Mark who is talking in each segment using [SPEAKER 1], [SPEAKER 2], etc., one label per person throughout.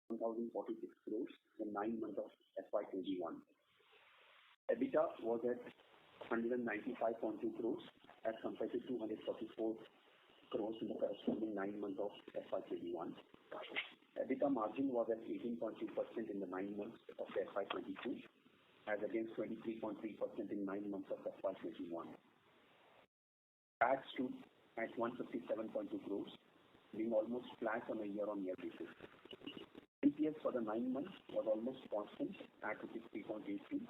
[SPEAKER 1] 1,046 crores in 9 months of FY21. EBITDA was at 195.2 crores as compared to 244 crores in the corresponding 9 months of FY21. EBITDA margin was at 18.2% in the 9 months of FY22 as against 23.3% in 9 months of FY21. PAT stood at 157.2 crores, being almost flat on a year-on-year basis. EPS for the 9 months was almost constant at 3.83.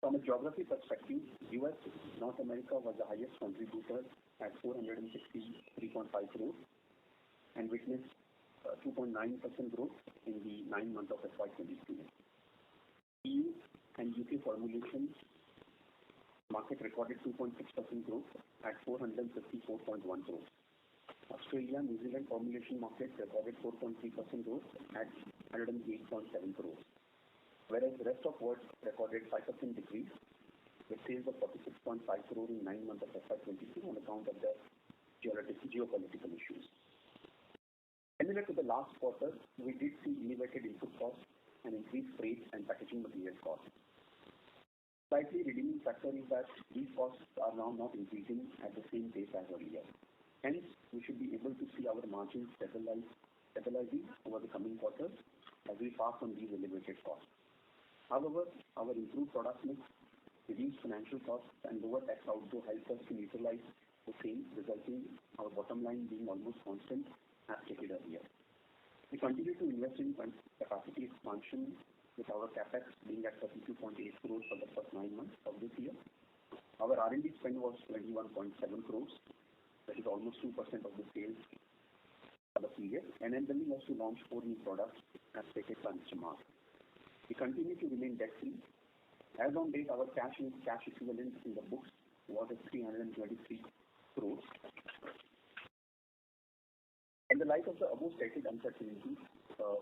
[SPEAKER 1] From a geography perspective, US, North America was the highest contributor at 463.5 crores and witnessed 2.9% growth in the 9 months of FY22. EU and UK formulations market recorded 2.6% growth at 454.1 crores. Australia, New Zealand formulation market recorded 4.3% growth at 108.7 crores, whereas the rest of world recorded 5% decrease with sales of 46.5 crore in 9 months of FY22 on account of the geopolitical issues. Similar to the last quarter, we did see elevated input costs and increased freight and packaging material costs. Slightly redeeming factor is that these costs are now not increasing at the same pace as earlier. Hence, we should be able to see our margins stabilizing over the coming quarters as we pass on these elevated costs. However, our improved product mix, reduced financial costs, and lower tax outflow helped us to neutralize the same, resulting in our bottom line being almost constant as stated earlier. We continue to invest in capacity expansion with our capex being at 32.8 crores for the first 9 months of this year. Our R&D spend was 21.7 crores, that is almost 2% of the sales for the period, enabling us to launch 4 new products as stated by Mr. Mark. We continue to remain debt-free. As on date, our cash and cash equivalents in the books was at 323 crores. In the light of the above stated uncertainties,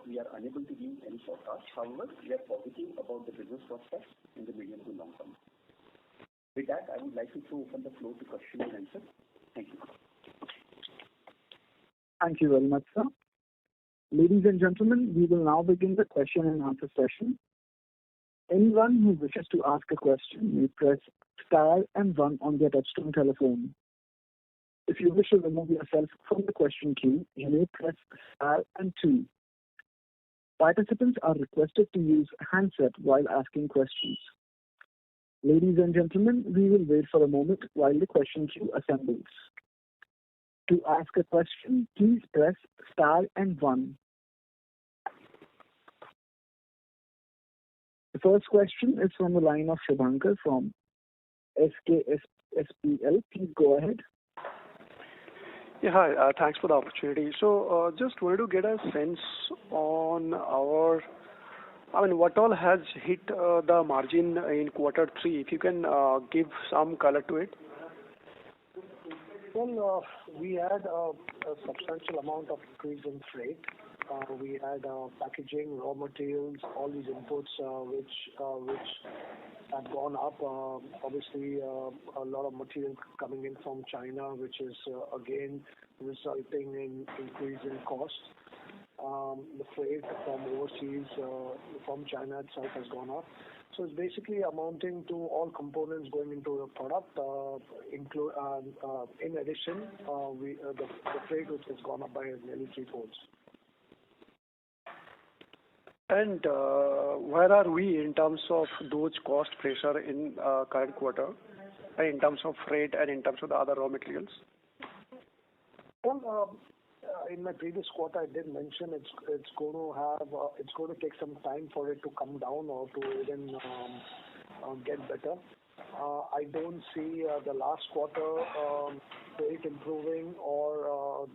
[SPEAKER 1] we are unable to give any forecast. However, we are positive about the business prospects in the medium to long term. With that, I would like to open the floor to question and answer. Thank you.
[SPEAKER 2] Thank you very much, sir. Ladies and gentlemen, we will now begin the question and answer session. Anyone who wishes to ask a question may press star and 1 on their touchtone telephone. If you wish to remove yourself from the question queue, you may press star and 2. Participants are requested to use handset while asking questions. Ladies and gentlemen, we will wait for a moment while the question queue assembles. To ask a question, please press star and 1. The first question is from the line of Shubhankar from SKSPL. Please go ahead.
[SPEAKER 3] Yeah, hi. Thanks for the opportunity. So, just wanted to get a sense on what all has hit the margin in quarter 3. If you can give some color to it.
[SPEAKER 4] Well, we had a substantial amount of increase in freight. We had packaging, raw materials, all these inputs which have gone up. Obviously, a lot of material coming in from China, which is again resulting in increase in cost. The freight from overseas, from China itself has gone up. So it's basically amounting to all components going into the product. In addition, the freight which has gone up by nearly 3/4.
[SPEAKER 3] And where are we in terms of those cost pressure in current quarter, in terms of freight and in terms of the other raw materials?
[SPEAKER 4] Well, in my previous quarter, I did mention it's going to take some time for it to come down or to even get better. I don't see the last quarter freight improving or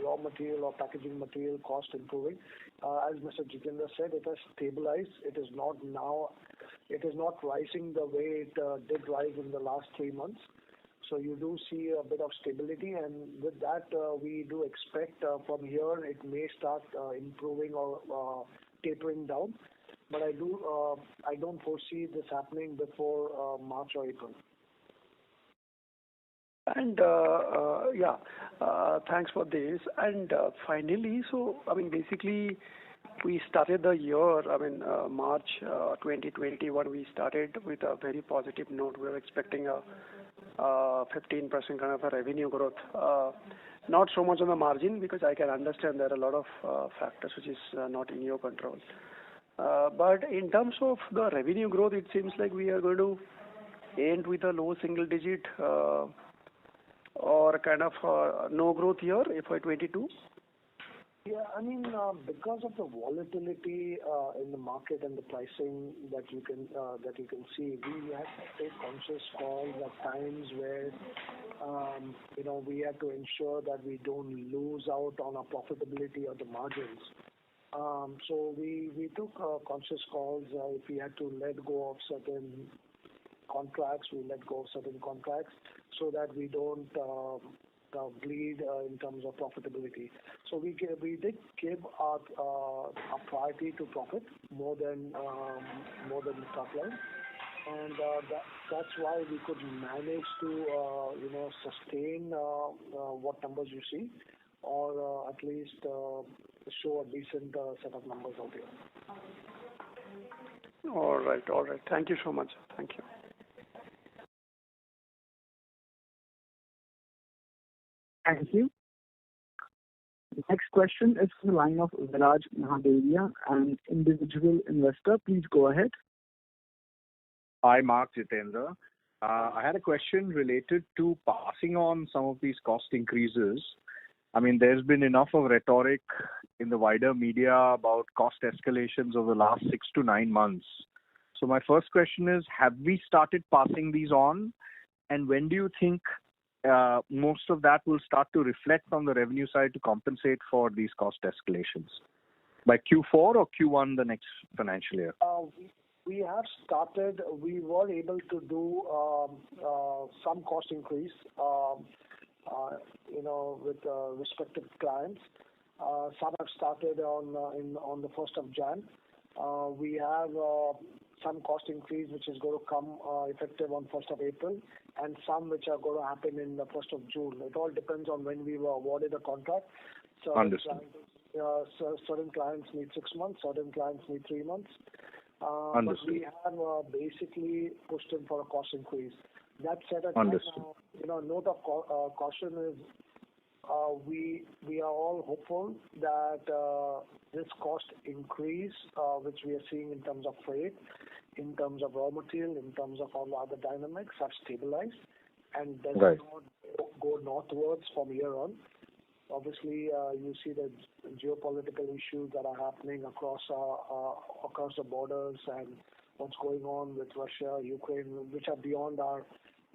[SPEAKER 4] raw material or packaging material cost improving. As Mr. Jitendra said, it has stabilized. It is not rising the way it did rise in the last 3 months. So you do see a bit of stability, and with that, we do expect from here it may start improving or tapering down. But I don't foresee this happening before March or April.
[SPEAKER 3] And thanks for this. And finally, basically, we started the year, March 2021, we started with a very positive note. We were expecting a 15% kind of a revenue growth. Not so much on the margin, because I can understand there are a lot of factors which is not in your control. But in terms of the revenue growth, it seems like we are going to end with a low single digit or kind of no growth year, FY22.
[SPEAKER 4] Yeah, because of the volatility in the market and the pricing that you can see, we have to take conscious calls at times where we have to ensure that we don't lose out on our profitability or the margins. So we took conscious calls. If we had to let go of certain contracts, we let go of certain contracts so that we don't bleed in terms of profitability. So we did give our priority to profit more than the top line, and that's why we could manage to sustain what numbers you see, or at least show a decent set of numbers out here.
[SPEAKER 3] All right. Thank you so much. Thank you.
[SPEAKER 2] Thank you. The next question is from the line of Viraj Mahadevia, an individual investor. Please go ahead.
[SPEAKER 5] Hi, Mark, Jitendra. I had a question related to passing on some of these cost increases. There's been enough of rhetoric in the wider media about cost escalations over the last 6 to 9 months. So my first question is, have we started passing these on? And when do you think most of that will start to reflect on the revenue side to compensate for these cost escalations? By Q4 or Q1 the next financial year?
[SPEAKER 4] We have started. We were able to do some cost increase, with respective clients. Some have started on the 1st of Jan. We have some cost increase which is going to come effective on 1st of April, and some which are going to happen in the 1st of June. It all depends on when we were awarded a contract. So
[SPEAKER 5] Understood.
[SPEAKER 4] Certain clients need 6 months, certain clients need 3 months.
[SPEAKER 5] Understood.
[SPEAKER 4] But we have basically pushed in for a cost increase. That said,
[SPEAKER 5] Understood.
[SPEAKER 4] Note of caution is we are all hopeful that this cost increase, which we are seeing in terms of freight, in terms of raw material, in terms of all the other dynamics, have stabilized and does
[SPEAKER 5] Right.
[SPEAKER 4] not go northwards from here on. Obviously, you see the geopolitical issues that are happening across the borders, and what's going on with Russia, Ukraine, which are beyond our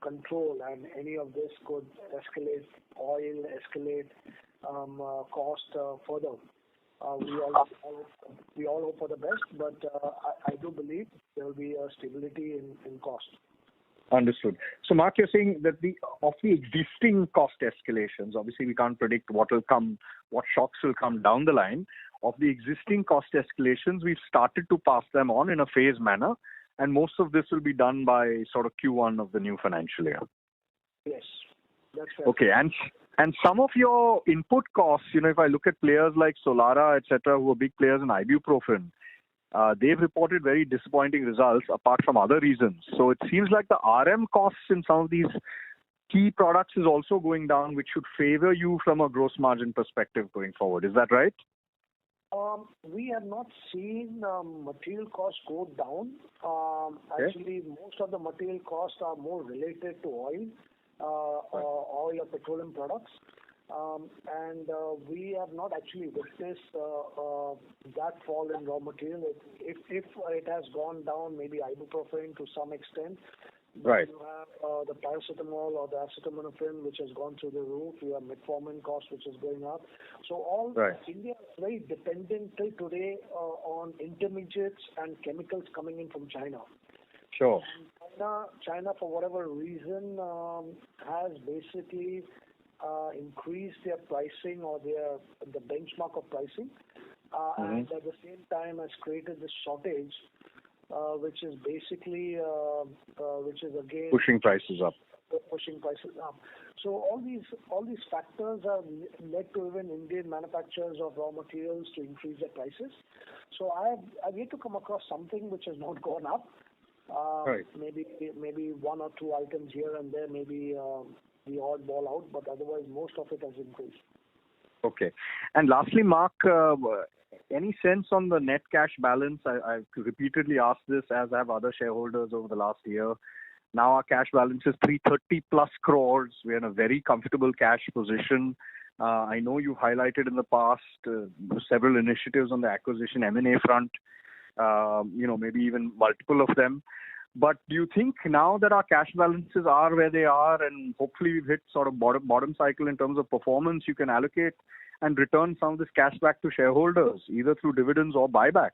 [SPEAKER 4] control, and any of this could escalate oil, escalate cost further. We all hope for the best, but I do believe there will be a stability in cost.
[SPEAKER 5] Understood. So, Mark, you're saying that of the existing cost escalations, obviously we can't predict what will come, what shocks will come down the line. Of the existing cost escalations, we've started to pass them on in a phased manner, and most of this will be done by sort of Q1 of the new financial year.
[SPEAKER 4] Yes, that's right.
[SPEAKER 5] Okay, and some of your input costs, if I look at players like Solara, etc., who are big players in ibuprofen, they've reported very disappointing results apart from other reasons. So it seems like the RM costs in some of these key products is also going down, which should favor you from a gross margin perspective going forward. Is that right?
[SPEAKER 4] We have not seen material costs go down.
[SPEAKER 5] Okay.
[SPEAKER 4] Actually, most of the material costs are more related to oil or petroleum products. And we have not actually witnessed that fall in raw material. If it has gone down, maybe ibuprofen to some extent.
[SPEAKER 5] Right.
[SPEAKER 4] You have the paracetamol or the acetaminophen, which has gone through the roof. You have metformin cost, which is going up. So
[SPEAKER 5] Right.
[SPEAKER 4] India is very dependent till today on intermediates and chemicals coming in from China.
[SPEAKER 5] Sure.
[SPEAKER 4] China, for whatever reason, has basically increased their pricing or the benchmark of pricing, and at the same time has created this shortage, which is basically which is again
[SPEAKER 5] Pushing prices up.
[SPEAKER 4] Pushing prices up. So all these factors have led to even Indian manufacturers of raw materials to increase their prices. So I've yet to come across something which has not gone up.
[SPEAKER 5] Right.
[SPEAKER 4] Maybe one or two items here and there, maybe the odd ball out, but otherwise most of it has increased.
[SPEAKER 5] Okay. And lastly, Mark, any sense on the net cash balance? I've repeatedly asked this, as have other shareholders over the last year. Now our cash balance is 330 plus crores. We're in a very comfortable cash position. I know you've highlighted in the past several initiatives on the acquisition M&A front, maybe even multiple of them. But do you think now that our cash balances are where they are and hopefully we've hit sort of bottom cycle in terms of performance, you can allocate and return some of this cash back to shareholders, either through dividends or buybacks?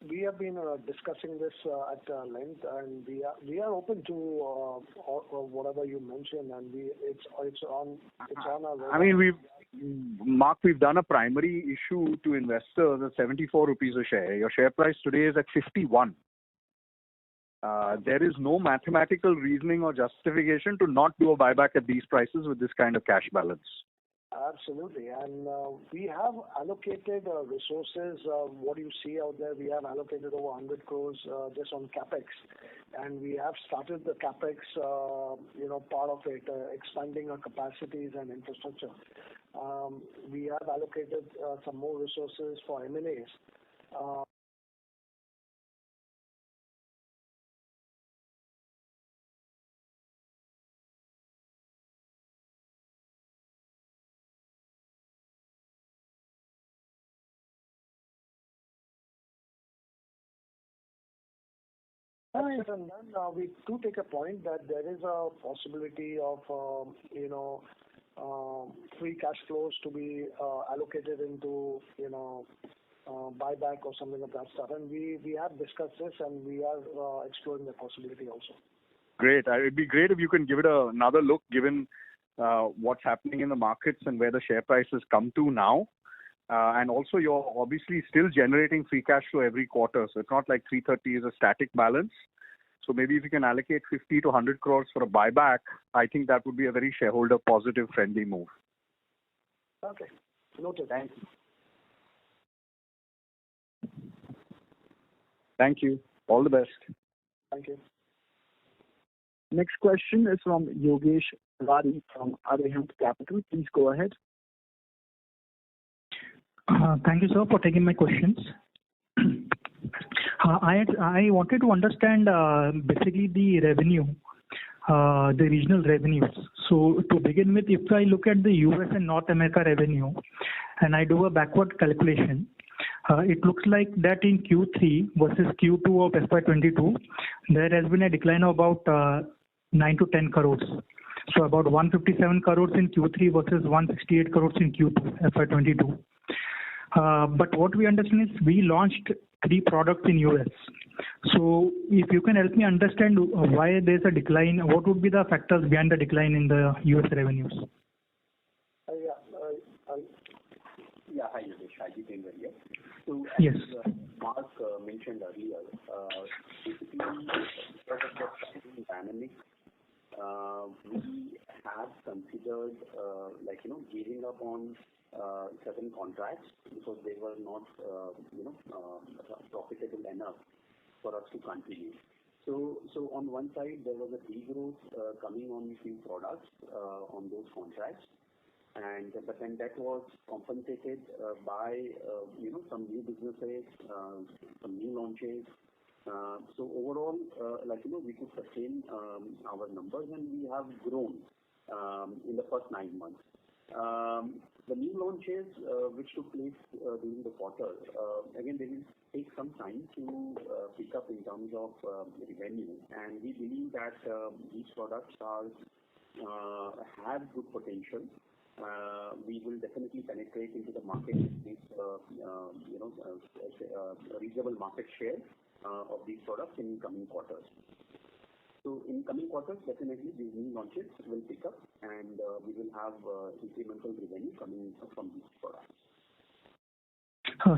[SPEAKER 4] We have been discussing this at length, and we are open to whatever you mentioned, and it's on our.
[SPEAKER 5] I mean, we've done a primary issue to investors at 74 rupees a share. Your share price today is at 51. There is no mathematical reasoning or justification to not do a buyback at these prices with this kind of cash balance.
[SPEAKER 4] Absolutely, and we have allocated resources. What you see out there, we have allocated over 100 crores just on capex, and we have started the capex, part of it, expanding our capacities and infrastructure. We have allocated some more resources for M&As. And then we do take a point that there is a possibility of, free cash flows to be allocated into, buyback or something of that stuff. And we have discussed this, and we are exploring the possibility also. Great.
[SPEAKER 5] It'd be great if you can give it another look, given what's happening in the markets and where the share prices come to now. And also, you're obviously still generating free cash flow every quarter. So it's not like 330 is a static balance. So maybe if you can allocate 50 to 100 crores for a buyback, I think that would be a very shareholder positive, friendly move.
[SPEAKER 4] Okay. Noted.
[SPEAKER 5] Thank you. Thank you. All the best.
[SPEAKER 4] Thank you.
[SPEAKER 2] Next question is from Yogesh Vari from Arihant Capital. Please go ahead.
[SPEAKER 6] Thank you, sir, for taking my questions. I wanted to understand basically the revenue, the regional revenues. So to begin with, if I look at the US and North America revenue, and I do a backward calculation, it looks like that in Q3 versus Q2 of FY22, there has been a decline of about 9 to 10 crores. So about 157 crores in Q3 versus 168 crores in Q2 FY22. But what we understand is we launched 3 products in US. So if you can help me understand why there's a decline, what would be the factors behind the decline in the US revenues?
[SPEAKER 1] Hi, Yogesh. Hi, Jitendra here. So
[SPEAKER 6] yes.
[SPEAKER 1] As Mark mentioned earlier, basically because of the pricing dynamic, we have considered giving up on certain contracts because they were not profitable enough for us to continue. So on one side there was a degrowth coming on a few products on those contracts, but then that was compensated by some new businesses, some new launches. So overall, we could sustain our numbers, and we have grown in the first 9 months. The new launches which took place during the quarter, again, they will take some time to pick up in terms of revenue, and we believe that these products have good potential. We will definitely penetrate into the market with reasonable market share of these products in coming quarters. So in coming quarters, definitely these new launches will pick up, and we will have incremental revenue coming from these products.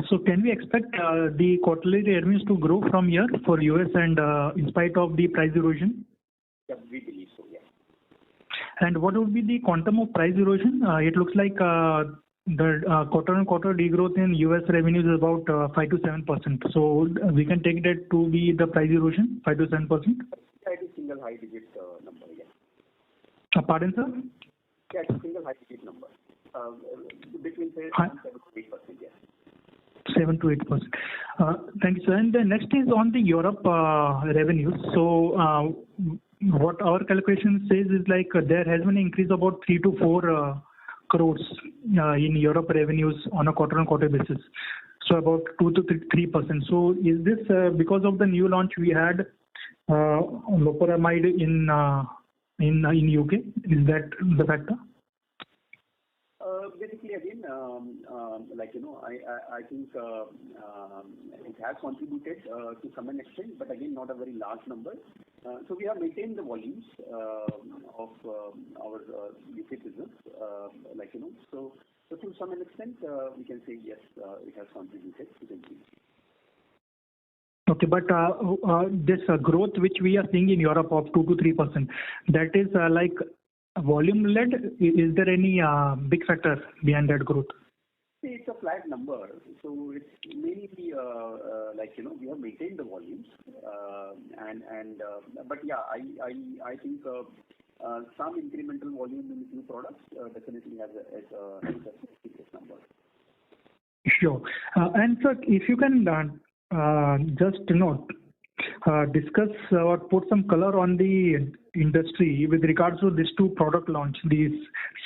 [SPEAKER 6] So can we expect the quarterly revenues to grow from here for US and in spite of the price erosion?
[SPEAKER 1] Yeah, we believe so, yes.
[SPEAKER 6] And what would be the quantum of price erosion? It looks like the quarter-on-quarter degrowth in US revenues is about 5 to 7%. So we can take that to be the price erosion, 5 to 7%.
[SPEAKER 1] Yeah, it is single high digit number. Yeah.
[SPEAKER 6] Pardon, sir?
[SPEAKER 1] Yeah, it's a single high digit number. Between say 7 to 8%. Yes.
[SPEAKER 6] 7 to 8%. Thank you, sir. And the next is on the Europe revenues. So what our calculation says is like there has been an increase of about 3 to 4 crores in Europe revenues on a quarter-on-quarter basis. So about 2 to 3%. So is this because of the new launch we had loperamide in UK? Is that the factor?
[SPEAKER 1] Basically, again, I think it has contributed to some extent, but again, not a very large number. So we have maintained the volumes of our UK business, So to some extent, we can say yes, it has contributed to the increase.
[SPEAKER 6] Okay, but this growth which we are seeing in Europe of 2 to 3%, that is like volume led. Is there any big factor behind that growth?
[SPEAKER 1] See, it's a flat number, so it's mainly we have maintained the volumes, but yeah, I think some incremental volume in new products definitely has a number.
[SPEAKER 6] Sure, and sir, if you can just discuss or put some color on the industry with regards to these two product launch, the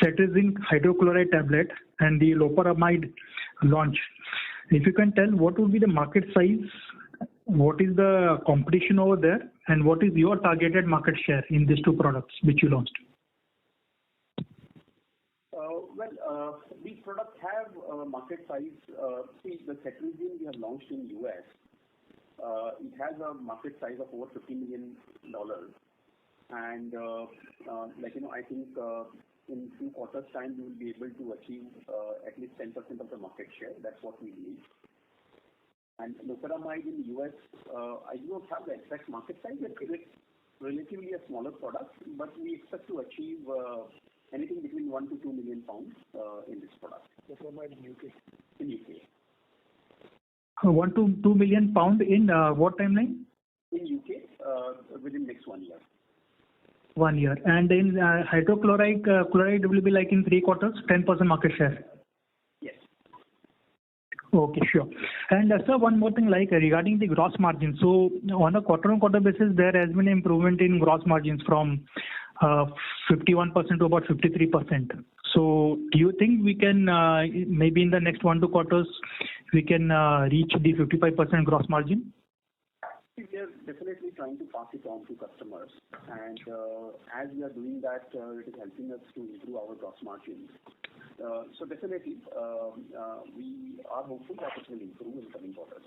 [SPEAKER 6] cetirizine hydrochloride tablet and the loperamide launch. If you can tell what would be the market size, what is the competition over there, and what is your targeted market share in these two products which you launched?
[SPEAKER 1] These products have market size. See, the cetirizine we have launched in US. It has a market size of over $50 million, and I think in few quarters' time we will be able to achieve at least 10% of the market share. That's what we believe. And loperamide in the US, I do not have the exact market size. It's relatively a smaller product, but we expect to achieve anything between 1 to 2 million pounds in this product.
[SPEAKER 4] Loperamide in UK.
[SPEAKER 1] In UK.
[SPEAKER 6] 1 to 2 million pound in what timeline?
[SPEAKER 1] In UK, within next 1 year.
[SPEAKER 6] 1 year. And in hydrochloride, chloride will be like in 3 quarters, 10% market share.
[SPEAKER 1] Yes.
[SPEAKER 6] Okay, sure. And sir, one more thing, like regarding the gross margin. So on a quarter-on-quarter basis, there has been an improvement in gross margins from 51% to about 53%. So do you think we can maybe in the next 1 to 2 quarters we can reach the 55% gross margin?
[SPEAKER 1] We are definitely trying to pass it on to customers, and as we are doing that, it is helping us to improve our gross margins. So definitely, we are hopeful that it will improve in coming quarters.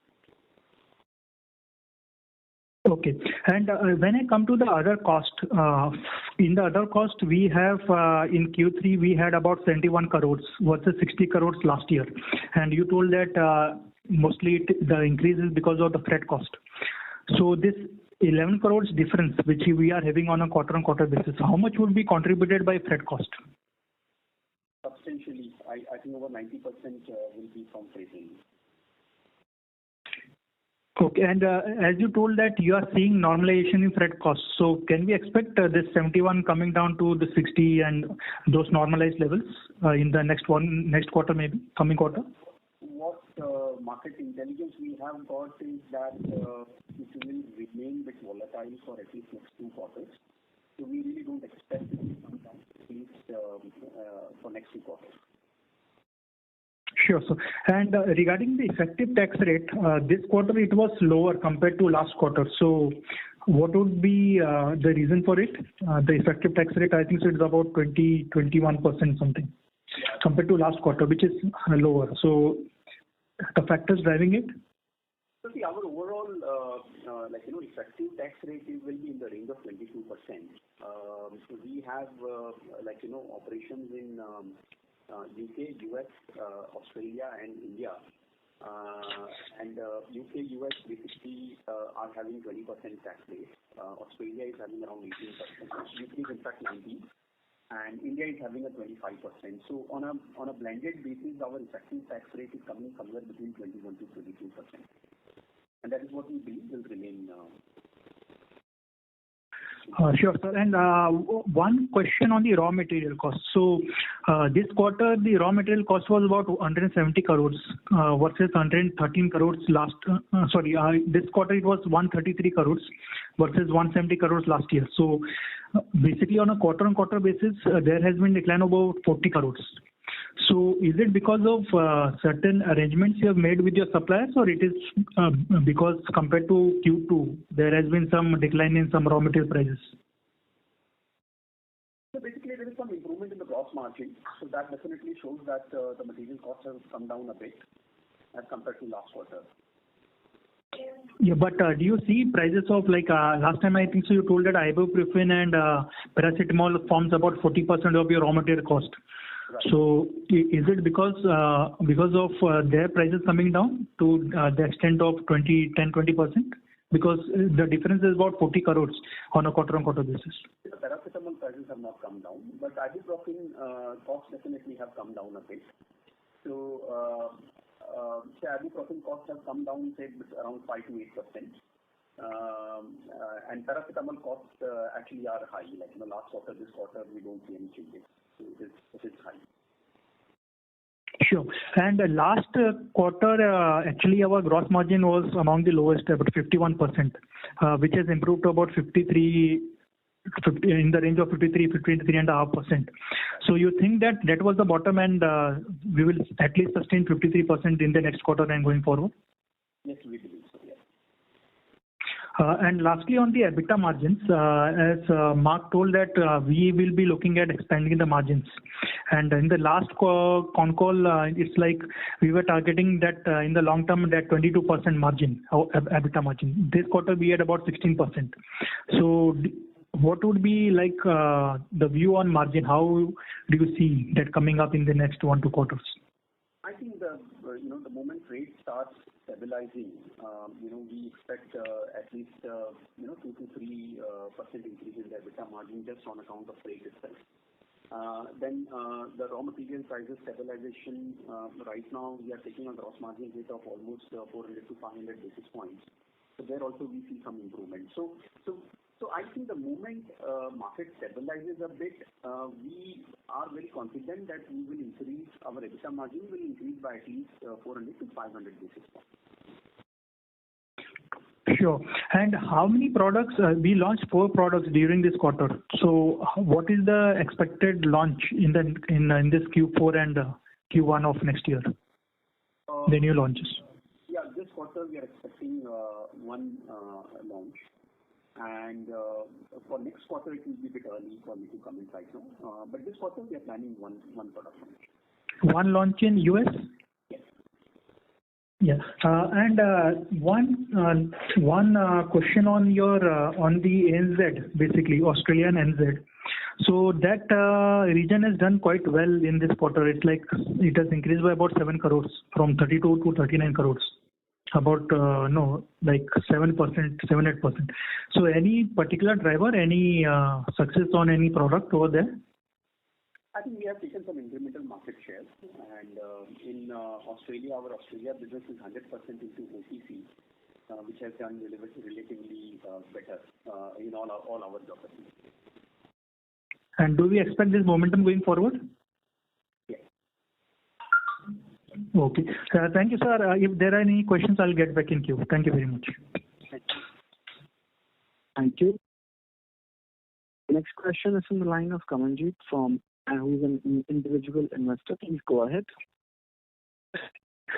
[SPEAKER 6] Okay. And when I come to the other cost, in the other cost, we have in Q3 we had about 71 crores versus 60 crores last year, and you told that mostly the increase is because of the freight cost. So this 11 crores difference which we are having on a quarter-on-quarter basis, how much would be contributed by freight cost?
[SPEAKER 1] Substantially, I think over 90% will be from freight.
[SPEAKER 6] Okay, and as you told that you are seeing normalization in freight costs, so can we expect this 71 coming down to the 60 and those normalized levels in the next quarter, maybe coming quarter?
[SPEAKER 1] What market intelligence we have got is that it will remain a bit volatile for at least next 2 quarters. So we really don't expect it to come down at least for next 2 quarters.
[SPEAKER 6] Sure, sir. And regarding the effective tax rate, this quarter it was lower compared to last quarter. So what would be the reason for it? The effective tax rate, I think so it's about 21% something compared to last quarter, which is lower. So the factors driving it?
[SPEAKER 1] So see, our overall effective tax rate will be in the range of 22%. So we have operations in UK, US, Australia, and India. And UK, US basically are having 20% tax rate. Australia is having around 18%. UK is in fact 19%. and India is having a 25%. So on a blended basis, our effective tax rate is coming somewhere between 21 to 22%, and that is what we believe will remain.
[SPEAKER 6] Sure, sir. And one question on the raw material cost. So this quarter, the raw material cost was about 170 crores versus 113 crores last. This quarter it was 133 crores versus 170 crores last year. So basically, on a quarter-on-quarter basis, there has been decline of about 40 crores. So is it because of certain arrangements you have made with your suppliers, or it is because compared to Q2, there has been some decline in some raw material prices?
[SPEAKER 1] So basically, there is some improvement in the gross margin. So that definitely shows that the material costs have come down a bit as compared to last quarter.
[SPEAKER 6] Yeah, but do you see prices of last time I think so you told that ibuprofen and paracetamol forms about 40% of your raw material cost. Right. So is it because of their prices coming down to the extent of 10-20%? Because the difference is about 40 crores on a quarter-on-quarter basis.
[SPEAKER 1] The paracetamol prices have not come down, but ibuprofen costs definitely have come down a bit. So ibuprofen costs have come down, say, around 5 to 8%. And paracetamol costs actually are high. Like in the last quarter, this quarter, we don't see any changes. It is high.
[SPEAKER 6] Sure. And last quarter, actually, our gross margin was among the lowest, about 51%, which has improved to about 53, in the range of 53.5%. So you think that was the bottom, and we will at least sustain 53% in the next quarter and going forward?
[SPEAKER 1] Yes, we believe so. Yes.
[SPEAKER 6] And lastly, on the EBITDA margins, as Mark told that we will be looking at expanding the margins. And in the last Concall, it's like we were targeting that in the long term that 22% margin, EBITDA margin. This quarter we had about 16%. So what would be like the view on margin? How do you see that coming up in the next 1-2 quarters?
[SPEAKER 1] I think the moment rate starts stabilizing, we expect at least 2 to 3% increase in the EBITDA margin just on account of rate itself. Then the raw material prices stabilization. Right now we are taking a gross margin rate of almost 400 to 500 basis points. So there also we see some improvement. So I think the moment market stabilizes a bit, we are very confident that we will increase our EBITDA margin will increase by at least 400 to 500 basis points.
[SPEAKER 6] Sure. And how many products? We launched 4 products during this quarter. So what is the expected launch in this Q4 and Q1 of next year? The new launches.
[SPEAKER 1] Yeah, this quarter we are expecting one launch. And for next quarter, it will be a bit early for me to comment right now. But this quarter, we are planning one product launch.
[SPEAKER 6] One launch in US?
[SPEAKER 1] Yes.
[SPEAKER 6] Yeah. And one question on on the NZ, basically Australian NZ. So that region has done quite well in this quarter. It's like it has increased by about 7 crores from 32 to 39 crores. About 7%, 7-8%. So any particular driver, any success on any product over there?
[SPEAKER 1] I think we have taken some incremental market share, and in Australia, our Australia business is 100% into OTC, which has done relatively better in all our geographies.
[SPEAKER 6] And do we expect this momentum going forward?
[SPEAKER 1] Yes.
[SPEAKER 6] Okay. Thank you, sir. If there are any questions, I'll get back in queue. Thank you very much.
[SPEAKER 1] Thank you.
[SPEAKER 2] Thank you. The next question is from the line of Kamanjeet from who is an individual investor. Please go ahead.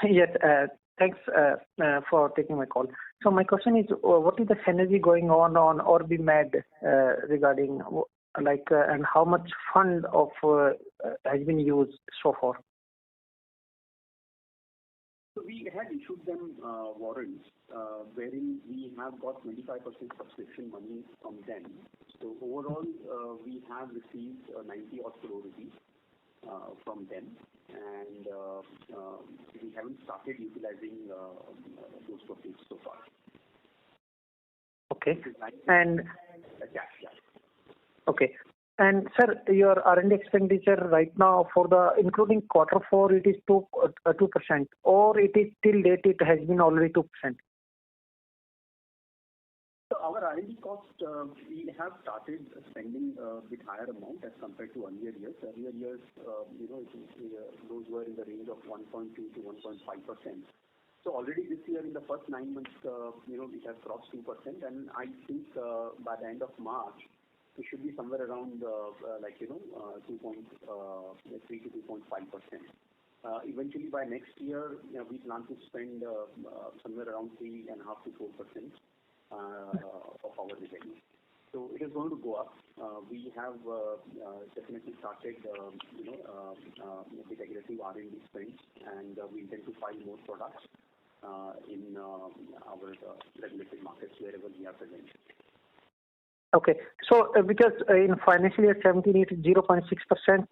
[SPEAKER 7] Yes, thanks for taking my call. So my question is, what is the synergy going on OrbiMed regarding and how much fund has been used so far?
[SPEAKER 1] So we had issued them warrants wherein we have got 25% subscription money from them. So overall, we have received 90 odd crore rupees from them, and we haven't started utilizing those proceeds so far.
[SPEAKER 7] Okay. And
[SPEAKER 1] yeah.
[SPEAKER 7] okay. And sir, your R&D expenditure right now for the including quarter four, it is 2%, or it is till date it has been already 2%.
[SPEAKER 1] So our R&D cost, we have started spending a bit higher amount as compared to earlier years. Earlier years, those were in the range of 1.2 to 1.5%. So already this year in the first 9 months, we have crossed 2%, and I think by the end of March, it should be somewhere around 2.3 to 2.5%. Eventually by next year, we plan to spend somewhere around 3.5 to 4% of our revenue. So it is going to go up. We have definitely started with aggressive R&D spends, and we intend to file more products in our regulated markets wherever we are present.
[SPEAKER 7] Okay. So because in financial year 17 it is 0.6%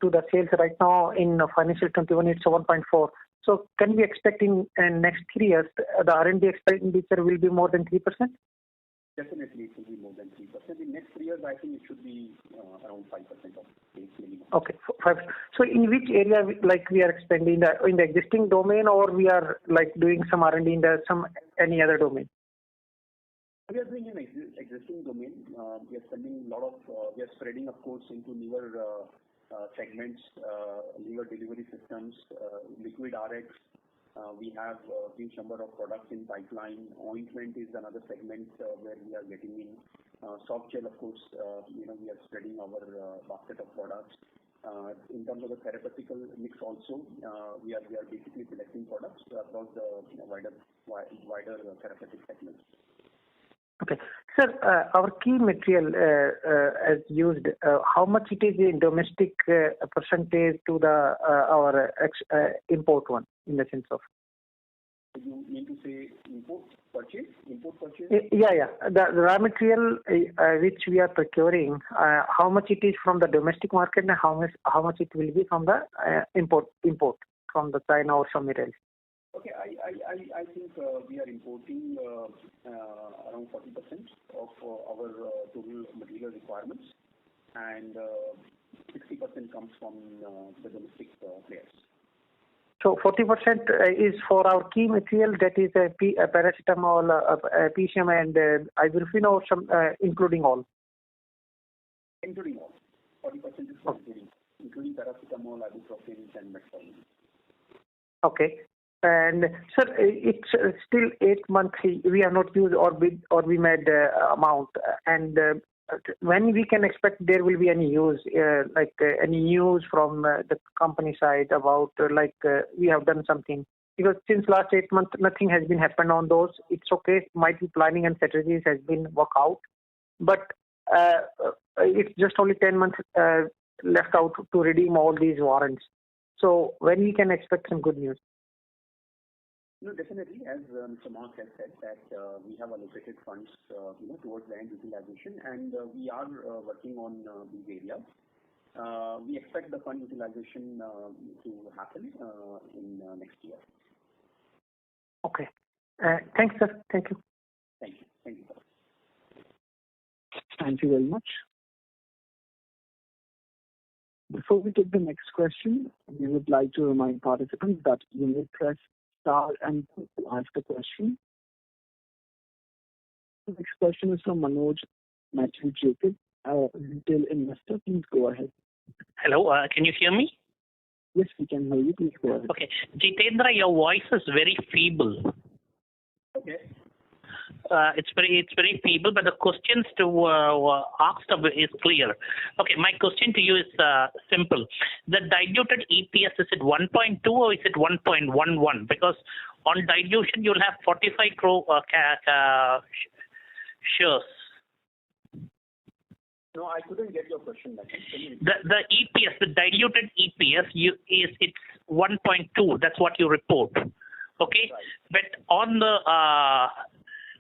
[SPEAKER 7] to the sales right now, in financial 21 it's 1.4. So can we expect in next 3 years the R&D expenditure will be more than 3%?
[SPEAKER 1] Definitely it will be more than 3%. In next 3 years I think it should be around 5% of sales minimum.
[SPEAKER 7] Okay. 5. So in which area we are expanding in the existing domain, or we are doing some R&D in any other domain?
[SPEAKER 1] We are doing an existing domain. We are spending we are spreading, of course, into newer segments, newer delivery systems, liquid RX. We have a huge number of products in pipeline. Ointment is another segment where we are getting in. Soft gel, of course, we are spreading our basket of products. In terms of the therapeutical mix also, we are basically selecting products across the wider therapeutic segments.
[SPEAKER 7] Okay. Sir, our key material as used, how much it is in domestic percentage to our import one, in the sense of?
[SPEAKER 1] You mean to say import purchase?
[SPEAKER 7] Yeah. The raw material which we are procuring, how much it is from the domestic market and how much it will be from the import from the China or somewhere else?
[SPEAKER 1] Okay, I think we are importing around 40% of our total material requirements, and 60% comes from the domestic players.
[SPEAKER 7] So 40% is for our key material, that is paracetamol, PCM, and ibuprofen, or some including all?
[SPEAKER 1] Including all. 40% is including paracetamol, ibuprofen, and metformin.
[SPEAKER 7] Okay. And sir, it's still 8 months we have not used or we made amount, and when we can expect there will be any use, any news from the company side about we have done something, because since last 8 months nothing has been happened on those. It's okay, might be planning and strategies has been worked out, but it's just only 10 months left out to redeem all these warrants. So when we can expect some good news?
[SPEAKER 1] No, definitely, as Mr. Mark has said, that we have allocated funds towards the end utilization, and we are working on these areas. We expect the fund utilization to happen in next year.
[SPEAKER 7] Okay. Thanks, sir. Thank you.
[SPEAKER 1] Thank you. Thank you, sir.
[SPEAKER 2] Thank you very much. Before we take the next question, we would like to remind participants that you may press star and to ask a question. The next question is from Manoj Matthew Jacob, a retail investor. Please go ahead.
[SPEAKER 8] Hello, can you hear me?
[SPEAKER 2] Yes, we can hear you. Please go ahead.
[SPEAKER 8] Okay. Jitendra, your voice is very feeble.
[SPEAKER 1] Okay.
[SPEAKER 8] It's very feeble, but the questions to asked is clear. Okay, my question to you is simple. The diluted EPS, is it 1.2 or is it 1.11? Because on dilution you'll have 45 crore shares.
[SPEAKER 1] No, I couldn't get your question.
[SPEAKER 8] The EPS, the diluted EPS, it's 1.2. That's what you report. Okay,
[SPEAKER 1] right.
[SPEAKER 8] But on the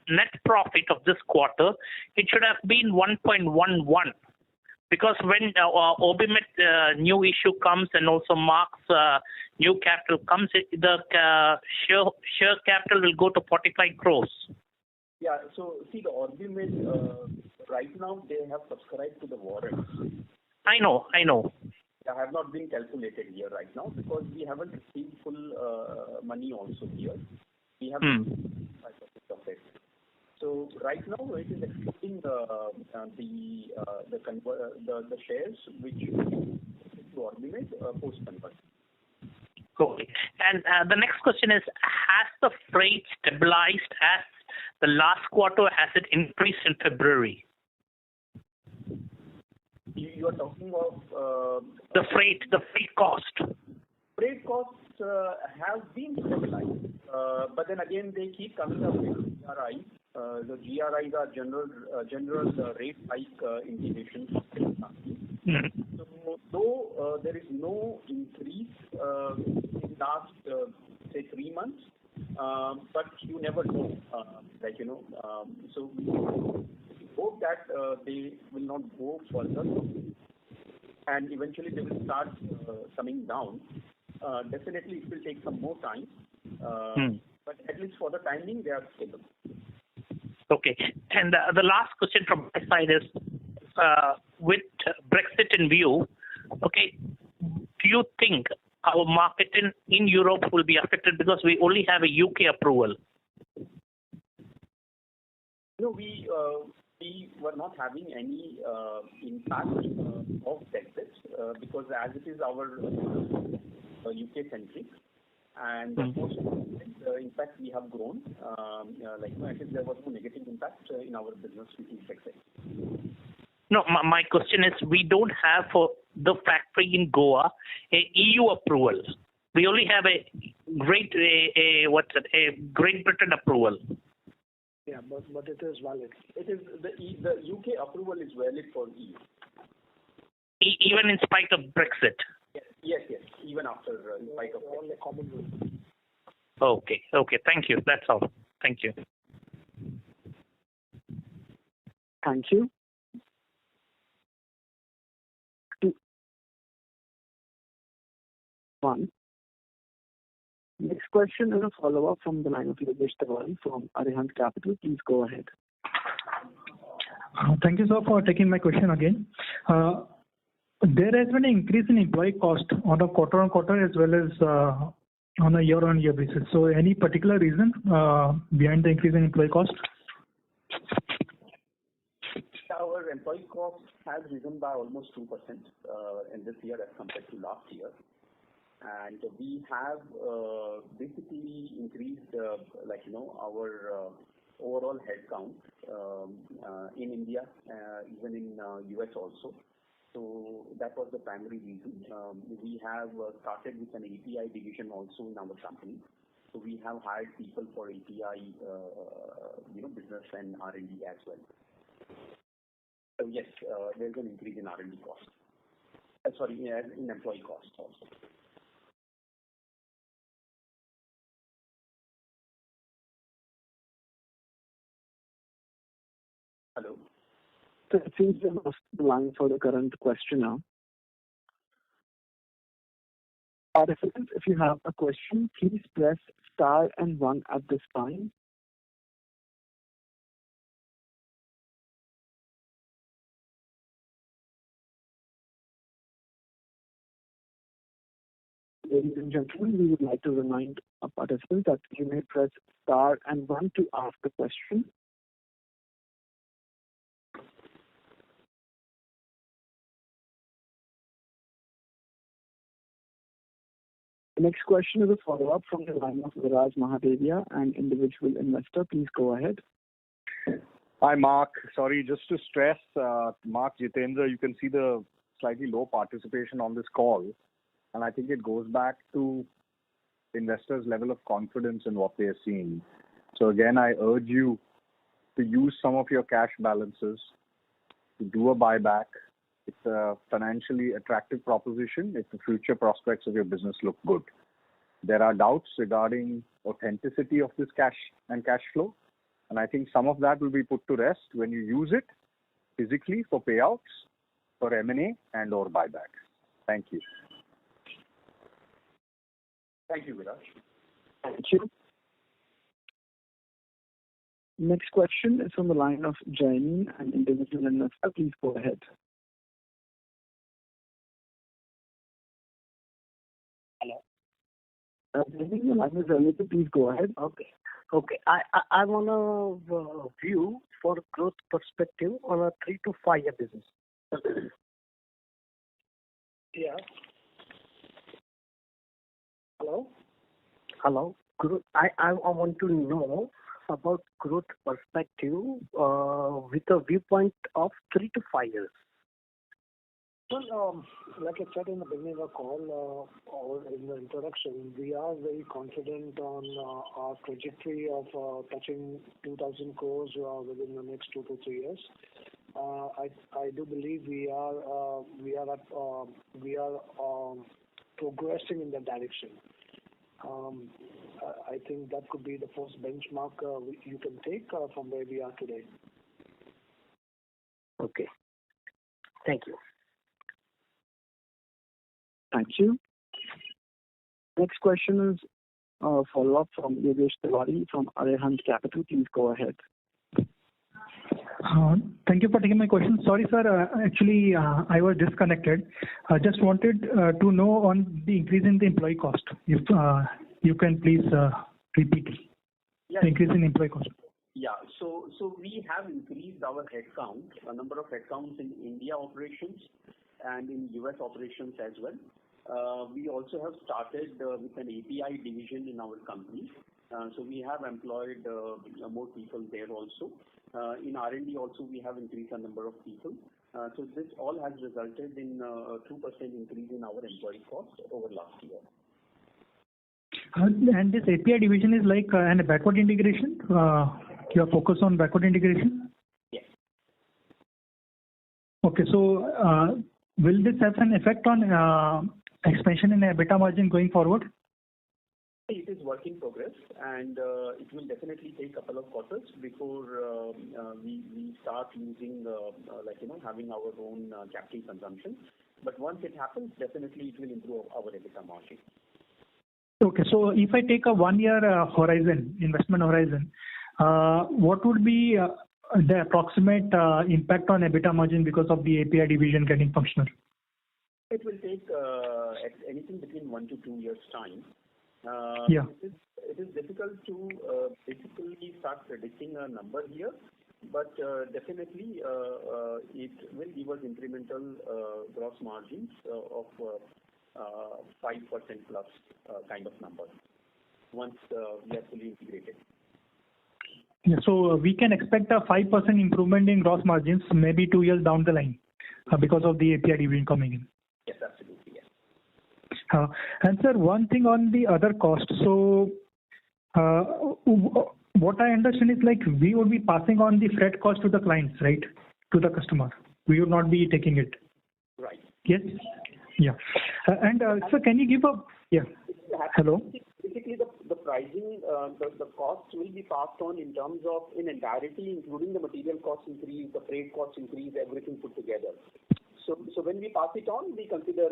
[SPEAKER 8] net profit of this quarter, it should have been 1.11, because when OBMET new issue comes and also Marks new capital comes, the share capital will go to 45 crores.
[SPEAKER 1] Yeah, so see, the OBMET right now they have subscribed to the warrants.
[SPEAKER 8] I know.
[SPEAKER 1] have not been calculated here right now because we haven't received full money also here. We have 5% of it. So right now it is excluding the shares which to Orbimate post conversion.
[SPEAKER 8] Okay. And the next question is: has the freight stabilized as the last quarter? Has it increased in February?
[SPEAKER 1] You are talking of
[SPEAKER 8] the freight cost.
[SPEAKER 1] Freight costs have been stabilized, but then again they keep coming up with GRI. The GRIs are general rate hike indications. So though there is no increase in last say 3 months, but you never know, so we hope that they will not go further, and eventually they will start coming down. Definitely it will take some more time, but at least for the timing they are stable.
[SPEAKER 8] Okay. And the last question from my side is, with Brexit in view, okay, do you think our market in Europe will be affected because we only have a UK approval?
[SPEAKER 1] No, we were not having any impact of Brexit because as it is our UK centric, and most in fact we have grown. I think there was no negative impact in our business with Brexit.
[SPEAKER 8] No, my question is, we don't have for the factory in Goa a EU approval. We only have a Great Britain approval.
[SPEAKER 4] Yeah, but it is valid.
[SPEAKER 1] It is the UK approval is valid for EU.
[SPEAKER 8] Even in spite of Brexit.
[SPEAKER 1] Yes. Even after in spite of
[SPEAKER 4] all the common rule.
[SPEAKER 8] Okay. Thank you. That's all. Thank you.
[SPEAKER 2] Thank you. One. Next question is a follow-up from the line of Yogesh Tiwari from Arihant Capital. Please go ahead.
[SPEAKER 6] Thank you, sir, for taking my question again. There has been an increase in employee cost on a quarter-on-quarter as well as on a year-on-year basis. So any particular reason behind the increase in employee cost?
[SPEAKER 1] Our employee cost has risen by almost 2% in this year as compared to last year. And we have basically increased, our overall headcount in India, even in US also. So that was the primary reason. We have started with an API division also in our company. So we have hired people for API, business and R&D as well. So yes, there's an increase in R&D cost. In employee cost also. Hello.
[SPEAKER 2] So it seems we lost the line for the current questioner. Participants, if you have a question, please press star and 1 at this time. Ladies and gentlemen, we would like to remind our participants that you may press star and 1 to ask a question. The next question is a follow-up from the line of Viraj Mahadevia, an individual investor. Please go ahead.
[SPEAKER 5] Hi, Mark. Sorry, just to stress, Mark Jitendra, you can see the slightly low participation on this call. And I think it goes back to investors' level of confidence in what they are seeing. So again, I urge you to use some of your cash balances to do a buyback. It's a financially attractive proposition if the future prospects of your business look good. There are doubts regarding authenticity of this cash and cash flow, and I think some of that will be put to rest when you use it physically for payouts, for M&A and or buyback. Thank you.
[SPEAKER 1] Thank you, Viraj.
[SPEAKER 2] Thank you. Next question is from the line of Jaini, an individual investor. Please go ahead. Maybe your line is unmuted. Please go ahead.
[SPEAKER 9] Okay. I want a view for growth perspective on a 3 to 5 year business.
[SPEAKER 4] Yeah. Hello?
[SPEAKER 9] Hello. I want to know about growth perspective with a viewpoint of 3 to 5 years.
[SPEAKER 4] Well, like I said in the beginning of the call or in the introduction, we are very confident on our trajectory of touching 2,000 crores within the next 2 to 3 years. I do believe we are progressing in that direction. I think that could be the first benchmark you can take from where we are today.
[SPEAKER 9] Okay. Thank you.
[SPEAKER 2] Thank you. Next question is a follow-up from Yogesh Tiwari from Arihant Capital. Please go ahead.
[SPEAKER 6] Thank you for taking my question. Sorry, sir. Actually, I was disconnected. I just wanted to know on the increase in the employee cost. If you can please repeat the increase in employee cost.
[SPEAKER 1] Yeah. So we have increased our headcount, a number of headcounts in India operations and in US operations as well. We also have started with an API division in our company. So we have employed more people there also. In R&D also we have increased the number of people. So this all has resulted in a 2% increase in our employee cost over last year.
[SPEAKER 6] And this API division is like a backward integration? You are focused on backward integration?
[SPEAKER 1] Yes.
[SPEAKER 6] Okay, so will this have an effect on expansion in EBITDA margin going forward?
[SPEAKER 1] It is work in progress, and it will definitely take a couple of quarters before we start using, having our own capital consumption. But once it happens, definitely it will improve our EBITDA margin.
[SPEAKER 6] Okay, so if I take a 1 year investment horizon, what would be the approximate impact on EBITDA margin because of the API division getting functional?
[SPEAKER 1] It will take anything between 1 to 2 years' time. It is difficult to basically start predicting a number here, but definitely it will give us incremental gross margins of 5% plus kind of number once we are fully integrated.
[SPEAKER 6] Yeah, so we can expect a 5% improvement in gross margins maybe 2 years down the line because of the API division coming in.
[SPEAKER 1] Yes, absolutely. Yes.
[SPEAKER 6] And sir, one thing on the other costs. So what I understand is like we will be passing on the freight cost to the clients, right? To the customer. We will not be taking it.
[SPEAKER 1] Right.
[SPEAKER 6] Yes. Yeah. And sir, can you give a hello?
[SPEAKER 1] Basically, the pricing, the costs will be passed on in terms of in entirety, including the material cost increase, the freight cost increase, everything put together. So when we pass it on, we consider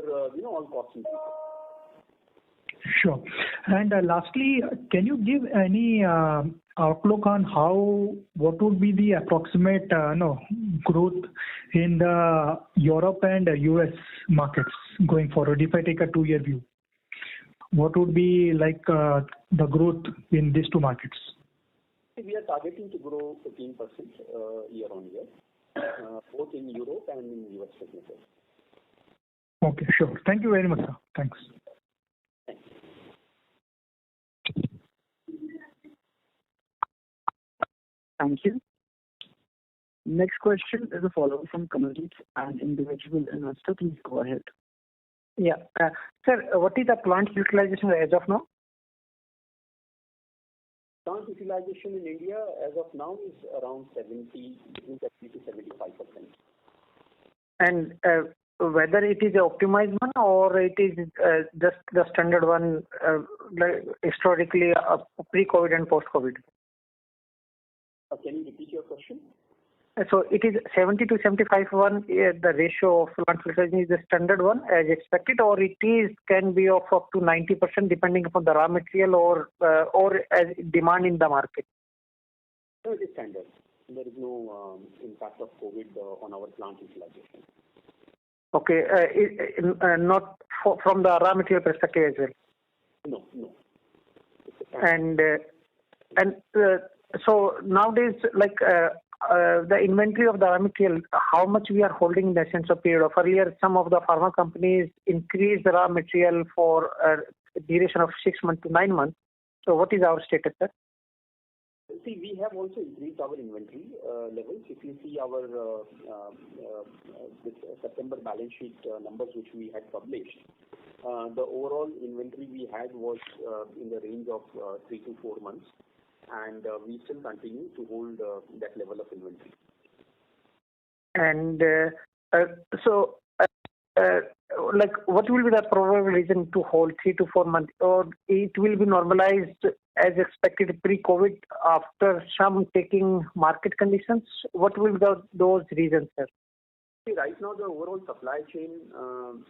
[SPEAKER 1] all costs increase.
[SPEAKER 6] Sure. And lastly, can you give any outlook on what would be the approximate growth in the Europe and US markets going forward? If I take a 2 year view, what would be like the growth in these two markets?
[SPEAKER 1] We are targeting to grow 15% year on year, both in Europe and in US businesses.
[SPEAKER 6] Okay, sure. Thank you very much, sir. Thanks.
[SPEAKER 2] Thank you. Next question is a follow-up from Kamaljeet, an individual investor. Please go ahead.
[SPEAKER 7] Yeah. Sir, what is the plant utilization as of now?
[SPEAKER 1] Plant utilization in India as of now is around 70 to 75%.
[SPEAKER 7] And whether it is an optimized one or it is just the standard one, historically pre-COVID and post-COVID?
[SPEAKER 1] Can you repeat your question?
[SPEAKER 7] So it is 70 to 75 one, the ratio of plant utilization is the standard one as expected, or it can be of up to 90% depending upon the raw material or as demand in the market?
[SPEAKER 1] No, it is standard. There is no impact of COVID on our plant utilization.
[SPEAKER 7] Okay, not from the raw material perspective as well?
[SPEAKER 1] No.
[SPEAKER 7] So nowadays, like the inventory of the raw material, how much we are holding in the sense of period of earlier, some of the pharma companies increase the raw material for a duration of 6 months to 9 months. So what is our status, sir?
[SPEAKER 1] See, we have also increased our inventory levels. If you see our this September balance sheet numbers which we had published, the overall inventory we had was in the range of 3 to 4 months, and we still continue to hold that level of inventory.
[SPEAKER 7] And like, what will be the probable reason to hold 3 to 4 months, or it will be normalized as expected pre-COVID after some taking market conditions? What will be those reasons, sir?
[SPEAKER 1] See, right now the overall supply chain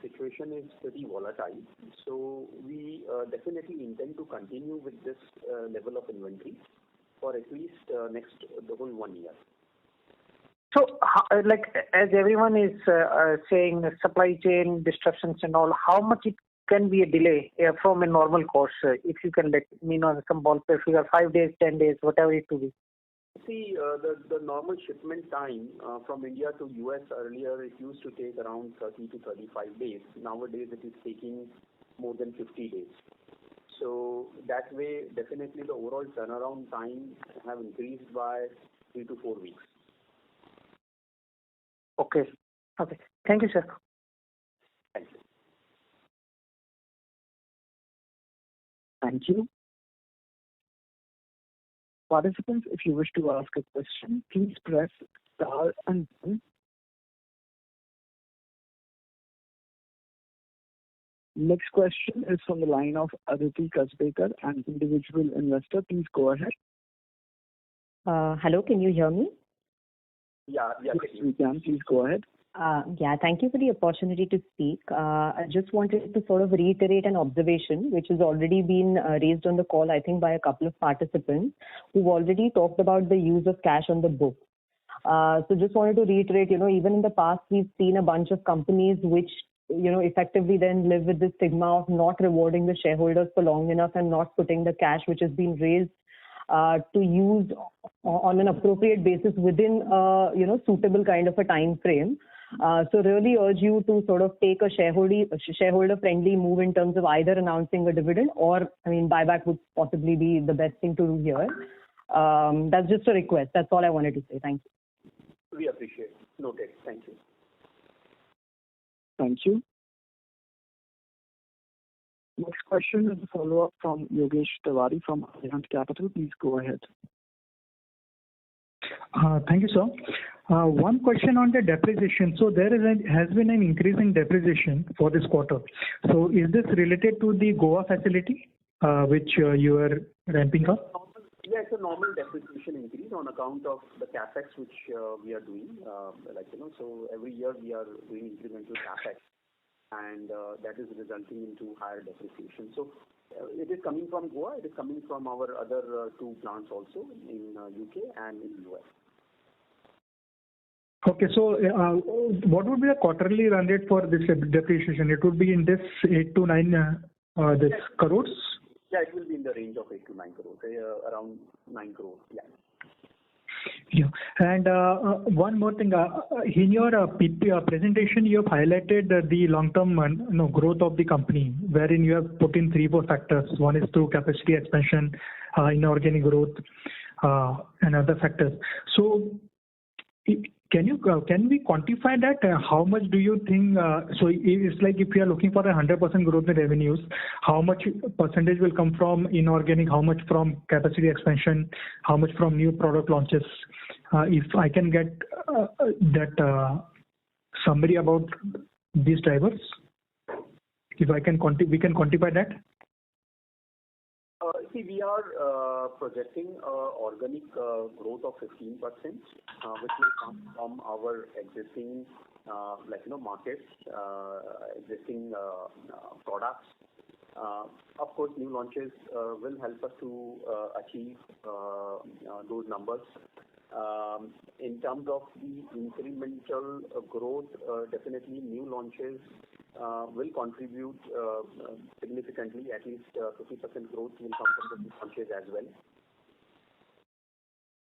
[SPEAKER 1] situation is pretty volatile, so we definitely intend to continue with this level of inventory for at least the whole 1 year.
[SPEAKER 7] So, like, as everyone is saying, supply chain disruptions and all, how much it can be a delay from a normal course? If you can let me know some ballpark figure, 5 days, 10 days, whatever it will be.
[SPEAKER 1] See, the normal shipment time from India to US earlier, it used to take around 30 to 35 days. Nowadays, it is taking more than 50 days. So that way, definitely the overall turnaround time have increased by 3 to 4 weeks.
[SPEAKER 7] Okay. Thank you, sir.
[SPEAKER 1] Thank you.
[SPEAKER 2] Thank you. Participants, if you wish to ask a question, please press star and 1. Next question is from the line of Aditi Kasbekar, an individual investor. Please go ahead.
[SPEAKER 10] Hello, can you hear me?
[SPEAKER 1] Yeah,
[SPEAKER 2] yes, we can. Please go ahead.
[SPEAKER 10] Thank you for the opportunity to speak. I just wanted to sort of reiterate an observation which has already been raised on the call, I think, by a couple of participants who've already talked about the use of cash on the book. So just wanted to reiterate, even in the past, we've seen a bunch of companies which, effectively then live with the stigma of not rewarding the shareholders for long enough and not putting the cash which has been raised to use on an appropriate basis within suitable kind of a time frame. So really urge you to sort of take a shareholder friendly move in terms of either announcing a dividend or, buyback would possibly be the best thing to do here. That's just a request. That's all I wanted to say. Thank you.
[SPEAKER 1] We appreciate it. Noted. Thank you.
[SPEAKER 2] Thank you. Next question is a follow-up from Yogesh Tiwari from Arihant Capital. Please go ahead.
[SPEAKER 6] Thank you, sir. One question on the depreciation. So there has been an increase in depreciation for this quarter. So is this related to the Goa facility, which you are ramping up?
[SPEAKER 1] Yeah, it's a normal depreciation increase on account of the capex which we are doing. So every year we are doing incremental capex, and that is resulting into higher depreciation. So it is coming from Goa. It is coming from our other 2 plants also in UK and in US.
[SPEAKER 6] Okay, so what would be the quarterly run rate for this depreciation? It would be in this 8 to 9 crores?
[SPEAKER 1] Yeah, it will be in the range of 8 to 9 crores, around 9 crores. Yeah.
[SPEAKER 6] Yeah, and one more thing. In your presentation, you have highlighted the long-term growth of the company, wherein you have put in 3-4 factors. One is through capacity expansion, inorganic growth, and other factors. So, can we quantify that? How much do you think? So it's like if you are looking for 100% growth in revenues, how much percentage will come from inorganic? How much from capacity expansion? How much from new product launches? If I can get that summary about these drivers, if we can quantify that.
[SPEAKER 1] See, we are projecting organic growth of 15%, which will come from our existing, markets, existing products. Of course, new launches will help us to achieve those numbers. In terms of the incremental growth, definitely new launches will contribute significantly. At least 50% growth will come from the new launches as well.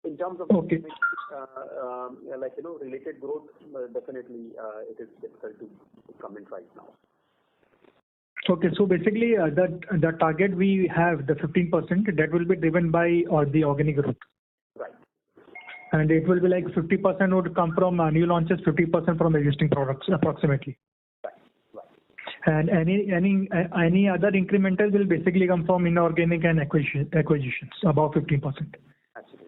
[SPEAKER 1] In terms of related growth, definitely it is difficult to comment right now.
[SPEAKER 6] Okay, so basically the target we have, the 15%, that will be driven by the organic growth.
[SPEAKER 1] Right.
[SPEAKER 6] And it will be like 50% would come from new launches, 50% from existing products, approximately.
[SPEAKER 1] Right.
[SPEAKER 6] And any other incremental will basically come from inorganic and acquisitions, about 15%.
[SPEAKER 1] Absolutely.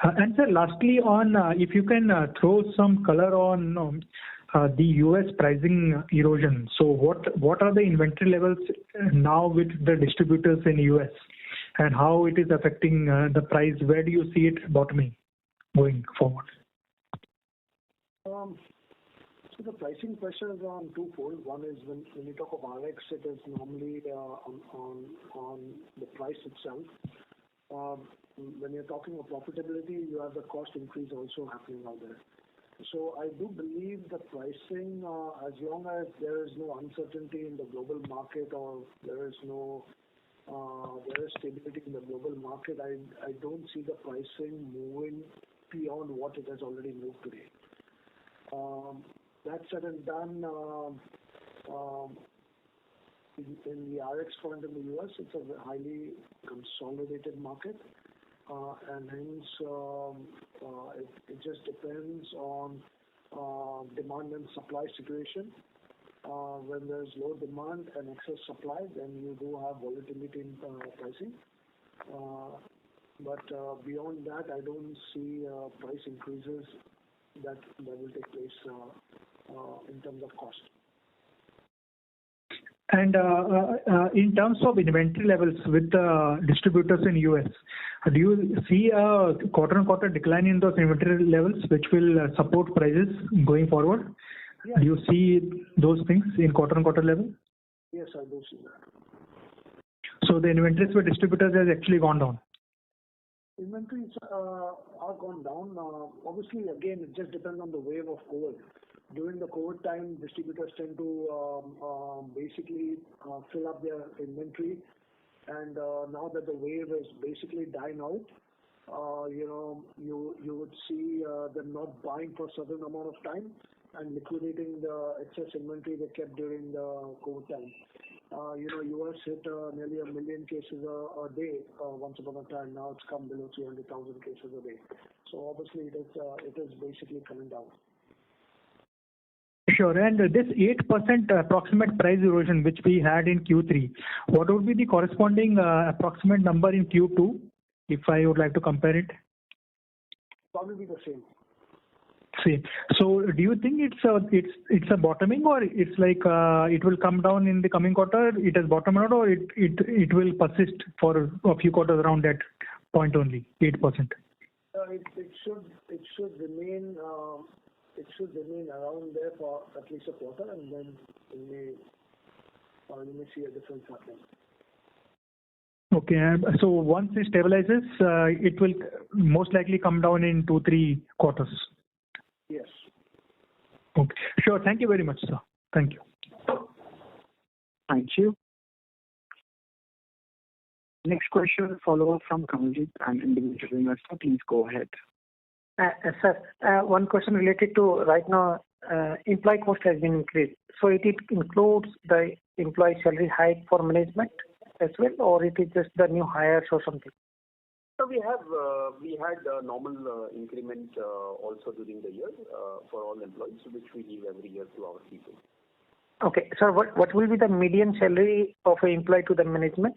[SPEAKER 6] And sir, lastly, on if you can throw some color on the U.S. pricing erosion. So what are the inventory levels now with the distributors in U.S. and how it is affecting the price? Where do you see it bottoming going forward?
[SPEAKER 4] So the pricing pressure is on twofold. One is when you talk of RX, it is normally on the price itself. When you're talking of profitability, you have the cost increase also happening out there. So I do believe the pricing, as long as there is no uncertainty in the global market or there is stability in the global market, I don't see the pricing moving beyond what it has already moved today. That said and done, in the RX front in the US, it's a highly consolidated market. And hence, it just depends on demand and supply situation. When there's low demand and excess supply, then you do have volatility in pricing. But beyond that, I don't see price increases that will take place in terms of cost.
[SPEAKER 6] And in terms of inventory levels with the distributors in US, do you see a quarter-on-quarter decline in those inventory levels, which will support prices going forward?
[SPEAKER 4] Yes.
[SPEAKER 6] Do you see those things in quarter-on-quarter level?
[SPEAKER 4] Yes, I do see that.
[SPEAKER 6] So the inventories for distributors has actually gone down?
[SPEAKER 4] Inventories are gone down. Obviously, again, it just depends on the wave of COVID. During the COVID time, distributors tend to basically fill up their inventory. And now that the wave is basically dying out, you would see them not buying for a certain amount of time and liquidating the excess inventory they kept during the COVID time. US hit nearly 1 million cases a day once upon a time. Now it's come below 300,000 cases a day. So obviously it is basically coming down.
[SPEAKER 6] Sure. And this 8% approximate price erosion which we had in Q3, what would be the corresponding approximate number in Q2, if I would like to compare it?
[SPEAKER 4] Probably the same.
[SPEAKER 6] See. So do you think it's a bottoming, or it's like it will come down in the coming quarter, it has bottomed out, or it will persist for a few quarters around that point only, 8%?
[SPEAKER 4] It should remain around there for at least a quarter, and then you may see a difference happening.
[SPEAKER 6] Okay. So once it stabilizes, it will most likely come down in 2-3 quarters.
[SPEAKER 4] Yes.
[SPEAKER 6] Okay. Sure. Thank you very much, sir. Thank you.
[SPEAKER 2] Thank you. Next question, follow-up from Kamaljeet, an individual investor. Please go ahead.
[SPEAKER 7] Sir, one question related to right now, employee cost has been increased. So it includes the employee salary hike for management as well, or it is just the new hires or something?
[SPEAKER 1] So we had a normal increment also during the year for all employees, which we give every year to our people.
[SPEAKER 7] Okay. So what will be the median salary of an employee to the management?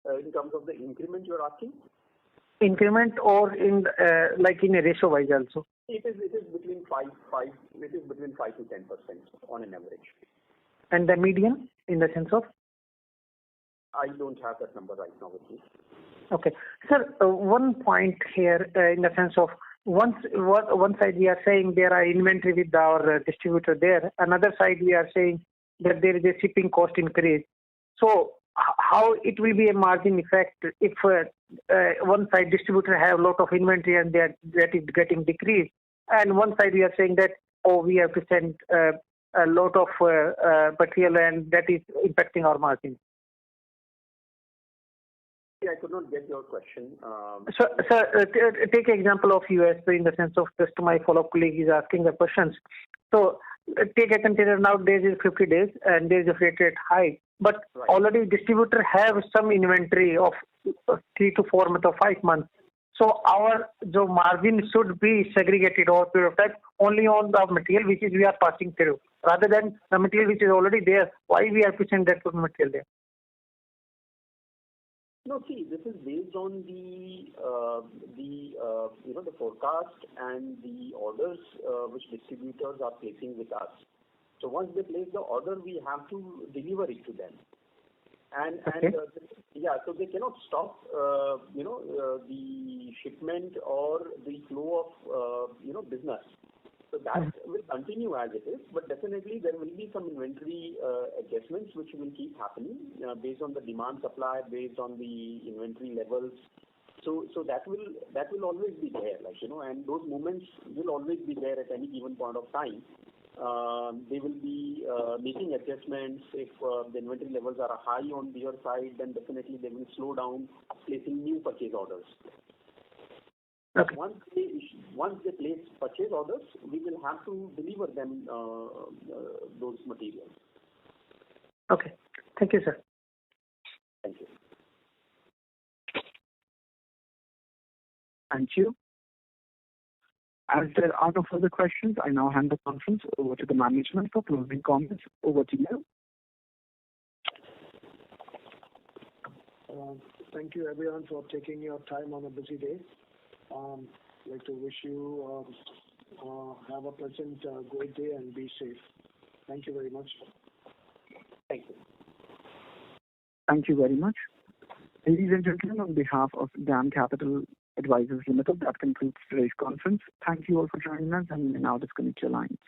[SPEAKER 1] In terms of the increment you are asking?
[SPEAKER 7] Increment or in like in a ratio wise also?
[SPEAKER 1] It is between 5 to 10% on an average.
[SPEAKER 7] And the median in the sense of?
[SPEAKER 1] I don't have that number right now with me.
[SPEAKER 7] Okay. Sir, one point here in the sense of one side we are saying there are inventory with our distributor there. Another side we are saying that there is a shipping cost increase. So how it will be a margin effect if one side distributor have a lot of inventory and that is getting decreased, and one side we are saying that or we have to send a lot of material and that is impacting our margin?
[SPEAKER 1] I could not get your question.
[SPEAKER 7] Sir, take example of US in the sense of just my follow-up colleague is asking the questions. So take a container nowadays is 50 days and there is a freight rate high, but already distributor have some inventory of 3 to 4 months or 5 months. So our margin should be segregated over period of time only on the material which is we are passing through, rather than the material which is already there. Why we have to send that material there?
[SPEAKER 1] No, see, this is based on the forecast and the orders which distributors are placing with us. So once they place the order, we have to deliver it to them. So they cannot stop, the shipment or the flow of, business. So that will continue as it is, but definitely there will be some inventory adjustments which will keep happening based on the demand supply, based on the inventory levels. So that will always be there, and those moments will always be there at any given point of time. They will be making adjustments. If the inventory levels are high on their side, then definitely they will slow down placing new purchase orders.
[SPEAKER 7] Okay.
[SPEAKER 1] Once they place purchase orders, we will have to deliver them those materials.
[SPEAKER 7] Okay. Thank you, sir.
[SPEAKER 1] Thank you.
[SPEAKER 2] Thank you. As there are no further questions, I now hand the conference over to the management for closing comments. Over to you.
[SPEAKER 4] Thank you, everyone, for taking your time on a busy day. I'd like to wish you have a pleasant, great day and be safe. Thank you very much.
[SPEAKER 1] Thank you.
[SPEAKER 2] Thank you very much. Ladies and gentlemen, on behalf of DAM Capital Advisors Limited, that concludes today's conference. Thank you all for joining us, and you may now disconnect your lines.